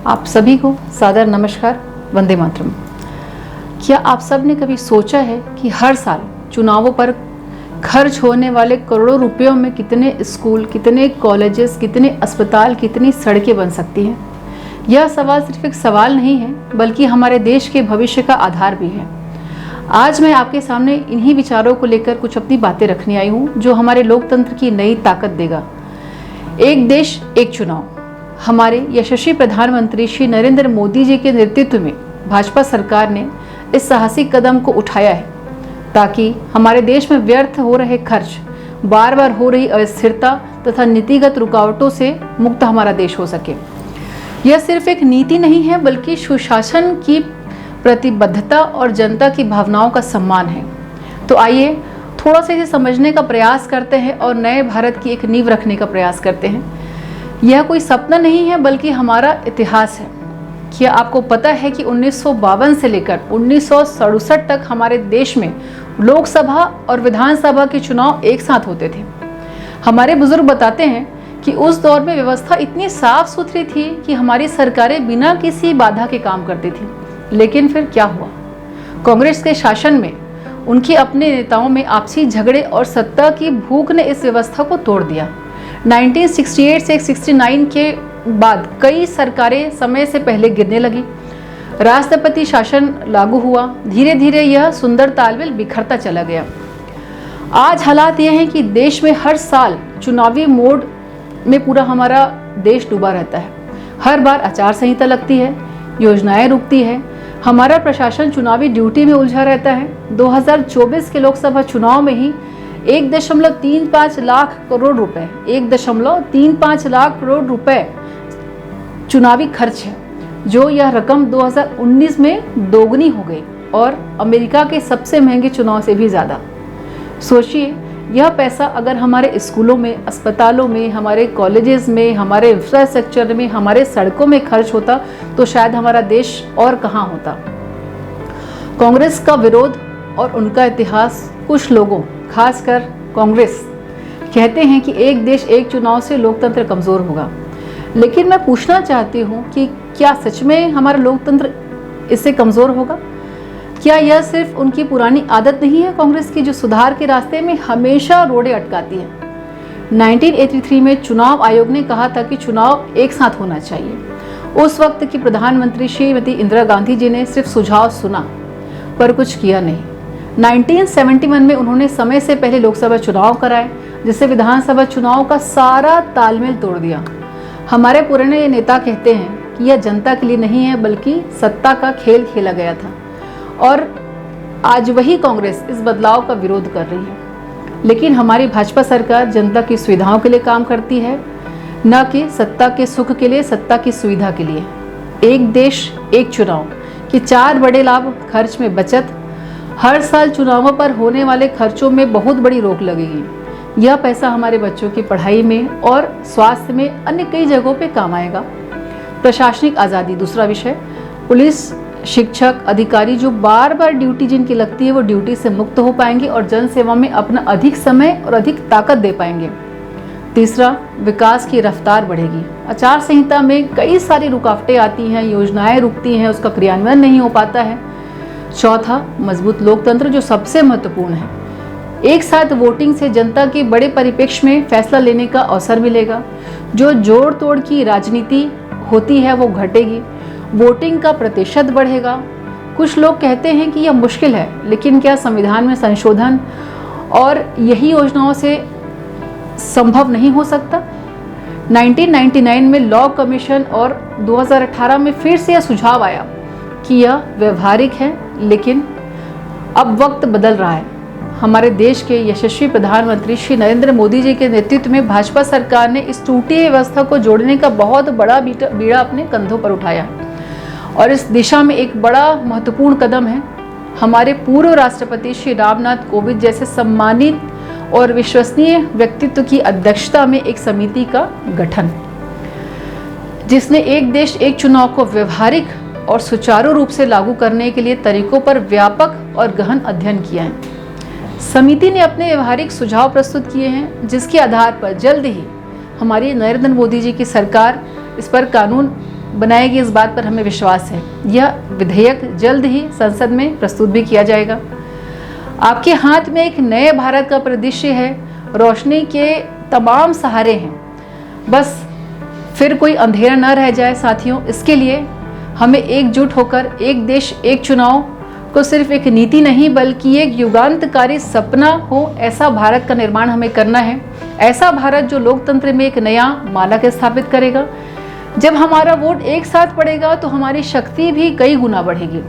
आप सभी को सादर नमस्कार, वंदे मातरम। क्या आप सब ने कभी सोचा है कि हर साल चुनावों पर खर्च होने वाले करोड़ों रुपयों में कितने स्कूल, कितने कॉलेजेस, कितने अस्पताल, कितनी सड़कें बन सकती हैं? यह सवाल सिर्फ एक सवाल नहीं है, बल्कि हमारे देश के भविष्य का आधार भी है। आज मैं आपके सामने इन्हीं विचारों को लेकर कुछ अपनी बातें रखने आई हूँ, जो हमारे लोकतंत्र की नई ताकत देगा। एक देश एक चुनाव। हमारे यशस्वी प्रधानमंत्री श्री नरेंद्र मोदी जी के नेतृत्व में भाजपा सरकार ने इस साहसिक कदम को उठाया है, ताकि हमारे देश में व्यर्थ हो रहे खर्च, बार बार हो रही अस्थिरता तथा नीतिगत रुकावटों से मुक्त हमारा देश हो सके। यह सिर्फ एक नीति नहीं है, बल्कि सुशासन की प्रतिबद्धता और जनता की भावनाओं का सम्मान है। तो आइए थोड़ा सा इसे समझने का प्रयास करते हैं और नए भारत की एक नींव रखने का प्रयास करते हैं। यह कोई सपना नहीं है, बल्कि हमारा इतिहास है। क्या आपको पता है कि 1952 से लेकर 1967 तक हमारे देश में लोकसभा और विधानसभा के चुनाव एक साथ होते थे। हमारे बुजुर्ग बताते हैं कि उस दौर में व्यवस्था इतनी साफ सुथरी थी कि हमारी सरकारें बिना किसी बाधा के काम करती थी। लेकिन फिर क्या हुआ? कांग्रेस के शासन में उनके अपने नेताओं में आपसी झगड़े और सत्ता की भूख ने इस व्यवस्था को तोड़ दिया। 1968 से 69 के बाद कई सरकारें समय से पहले गिरने लगी। राष्ट्रपति शासन लागू हुआ। धीरे धीरे यह सुंदर तालमेल बिखरता चला गया। आज हालात यह हैं कि देश में हर साल चुनावी मोड में पूरा हमारा देश डूबा रहता है। हर बार आचार संहिता लगती है, योजनाएं रुकती है, हमारा प्रशासन चुनावी ड्यूटी में उलझा रहता है। 2024 के लोकसभा चुनाव में ही 1.35 लाख करोड़ रुपए 1.35 लाख करोड़ रुपए चुनावी खर्च है, जो यह रकम 2019 में दोगुनी हो गई और अमेरिका के सबसे महंगे चुनाव से भी ज़्यादा। सोचिए, यह पैसा अगर हमारे स्कूलों में, अस्पतालों में, हमारे कॉलेजेस में, हमारे इंफ्रास्ट्रक्चर में, हमारे सड़कों में खर्च होता तो शायद हमारा देश और कहाँ होता। कांग्रेस का विरोध और उनका इतिहास कुछ लोगों, खासकर कांग्रेस, कहते हैं कि एक देश एक चुनाव से लोकतंत्र कमजोर होगा। लेकिन मैं पूछना चाहती हूँ कि क्या सच में हमारा लोकतंत्र इससे कमजोर होगा? क्या यह सिर्फ उनकी पुरानी आदत नहीं है कांग्रेस की, जो सुधार के रास्ते में हमेशा रोड़े अटकाती है? 1983 में चुनाव आयोग ने कहा था कि चुनाव एक साथ होना चाहिए। उस वक्त की प्रधानमंत्री श्रीमती इंदिरा गांधी जी ने सिर्फ सुझाव सुना पर कुछ किया नहीं। 1971 में उन्होंने समय से पहले लोकसभा चुनाव कराए, जिससे विधानसभा चुनाव का सारा तालमेल तोड़ दिया। हमारे पुराने नेता कहते हैं कि यह जनता के लिए नहीं है, बल्कि सत्ता का खेल खेला गया था। और आज वही कांग्रेस इस बदलाव का विरोध कर रही है। लेकिन हमारी भाजपा सरकार जनता की सुविधाओं के लिए काम करती है, न कि सत्ता के सुख के लिए, सत्ता की सुविधा के लिए। एक देश एक चुनाव के 4 बड़े लाभ: खर्च में बचत, हर साल चुनावों पर होने वाले खर्चों में बहुत बड़ी रोक लगेगी। यह पैसा हमारे बच्चों की पढ़ाई में और स्वास्थ्य में अन्य कई जगहों पे काम आएगा। प्रशासनिक आज़ादी दूसरा विषय। पुलिस, शिक्षक, अधिकारी जो बार बार ड्यूटी जिनकी लगती है, वो ड्यूटी से मुक्त हो पाएंगे और जन सेवा में अपना अधिक समय और अधिक ताकत दे पाएंगे। तीसरा, विकास की रफ्तार बढ़ेगी। आचार संहिता में कई सारी रुकावटें आती हैं, योजनाएं रुकती हैं, उसका क्रियान्वयन नहीं हो पाता है। चौथा, मजबूत लोकतंत्र, जो सबसे महत्वपूर्ण है। एक साथ वोटिंग से जनता के बड़े परिप्रेक्ष्य में फैसला लेने का अवसर मिलेगा। जो जोड़ तोड़ की राजनीति होती है वो घटेगी। वोटिंग का प्रतिशत बढ़ेगा। कुछ लोग कहते हैं कि यह मुश्किल है, लेकिन क्या संविधान में संशोधन और यही योजनाओं से संभव नहीं हो सकता? 1999 में लॉ कमीशन और 2018 में फिर से यह सुझाव आया कि यह व्यवहारिक है, लेकिन अब वक्त बदल रहा है। हमारे देश के यशस्वी प्रधानमंत्री श्री नरेंद्र मोदी जी के नेतृत्व में भाजपा सरकार ने इस टूटी व्यवस्था को जोड़ने का बहुत बड़ा बीड़ा अपने कंधों पर उठाया है और इस दिशा में एक बड़ा महत्वपूर्ण कदम है हमारे पूर्व राष्ट्रपति श्री रामनाथ कोविंद जैसे सम्मानित और विश्वसनीय व्यक्तित्व की अध्यक्षता में एक समिति का गठन, जिसने एक देश एक चुनाव को व्यवहारिक और सुचारू रूप से लागू करने के लिए तरीकों पर व्यापक और गहन अध्ययन किया है। समिति ने अपने व्यवहारिक सुझाव प्रस्तुत किए हैं, जिसके आधार पर जल्द ही हमारी नरेंद्र मोदी जी की सरकार इस पर कानून बनाएगी, इस बात पर हमें विश्वास है। यह विधेयक जल्द ही संसद में प्रस्तुत भी किया जाएगा। आपके हाथ में एक नए भारत का परिदृश्य है, रोशनी के तमाम सहारे हैं, बस फिर कोई अंधेरा न रह जाए साथियों। इसके लिए हमें एकजुट होकर एक देश एक चुनाव को सिर्फ एक नीति नहीं बल्कि एक युगांतकारी सपना हो, ऐसा भारत का निर्माण हमें करना है। ऐसा भारत जो लोकतंत्र में एक नया मानक स्थापित करेगा। जब हमारा वोट एक साथ पड़ेगा तो हमारी शक्ति भी कई गुना बढ़ेगी,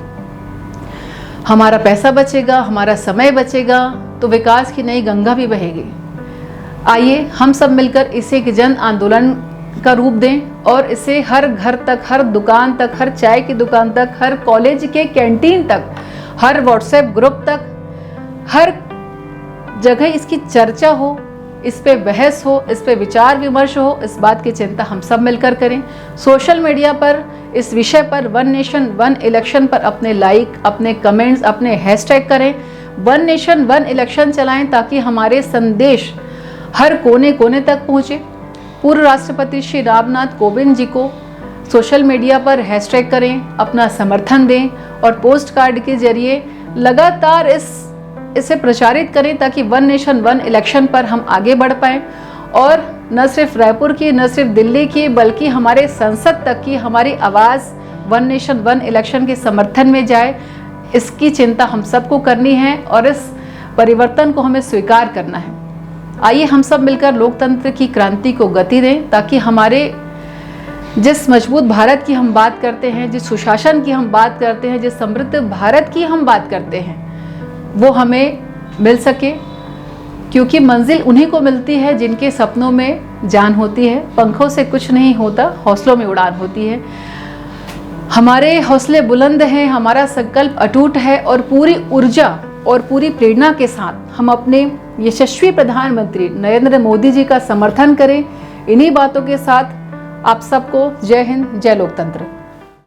हमारा पैसा बचेगा, हमारा समय बचेगा, तो विकास की नई गंगा भी बहेगी। आइए हम सब मिलकर इसे एक जन आंदोलन का रूप दें और इसे हर घर तक, हर दुकान तक, हर चाय की दुकान तक, हर कॉलेज के कैंटीन तक, हर व्हाट्सएप ग्रुप तक, हर जगह इसकी चर्चा हो, इस पे बहस हो, इस पे विचार विमर्श हो। इस बात की चिंता हम सब मिलकर करें। सोशल मीडिया पर इस विषय पर वन नेशन वन इलेक्शन पर अपने लाइक, अपने कमेंट्स, अपने हैशटैग करें। वन नेशन वन इलेक्शन चलाएं ताकि हमारे संदेश हर कोने कोने तक पहुँचे। पूर्व राष्ट्रपति श्री रामनाथ कोविंद जी को सोशल मीडिया पर हैशटैग करें, अपना समर्थन दें और पोस्ट कार्ड के जरिए लगातार इसे प्रचारित करें ताकि वन नेशन वन इलेक्शन पर हम आगे बढ़ पाएं और न सिर्फ रायपुर की, न सिर्फ दिल्ली की, बल्कि हमारे संसद तक की हमारी आवाज़ वन नेशन वन इलेक्शन के समर्थन में जाए। इसकी चिंता हम सबको करनी है और इस परिवर्तन को हमें स्वीकार करना है। आइए हम सब मिलकर लोकतंत्र की क्रांति को गति दें ताकि हमारे जिस मजबूत भारत की हम बात करते हैं, जिस सुशासन की हम बात करते हैं, जिस समृद्ध भारत की हम बात करते हैं, वो हमें मिल सके। क्योंकि मंजिल उन्हीं को मिलती है जिनके सपनों में जान होती है। पंखों से कुछ नहीं होता, हौसलों में उड़ान होती है। हमारे हौसले बुलंद हैं, हमारा संकल्प अटूट है और पूरी ऊर्जा और पूरी प्रेरणा के साथ हम अपने यशस्वी प्रधानमंत्री नरेंद्र मोदी जी का समर्थन करें। इन्हीं बातों के साथ आप सबको जय हिंद, जय लोकतंत्र।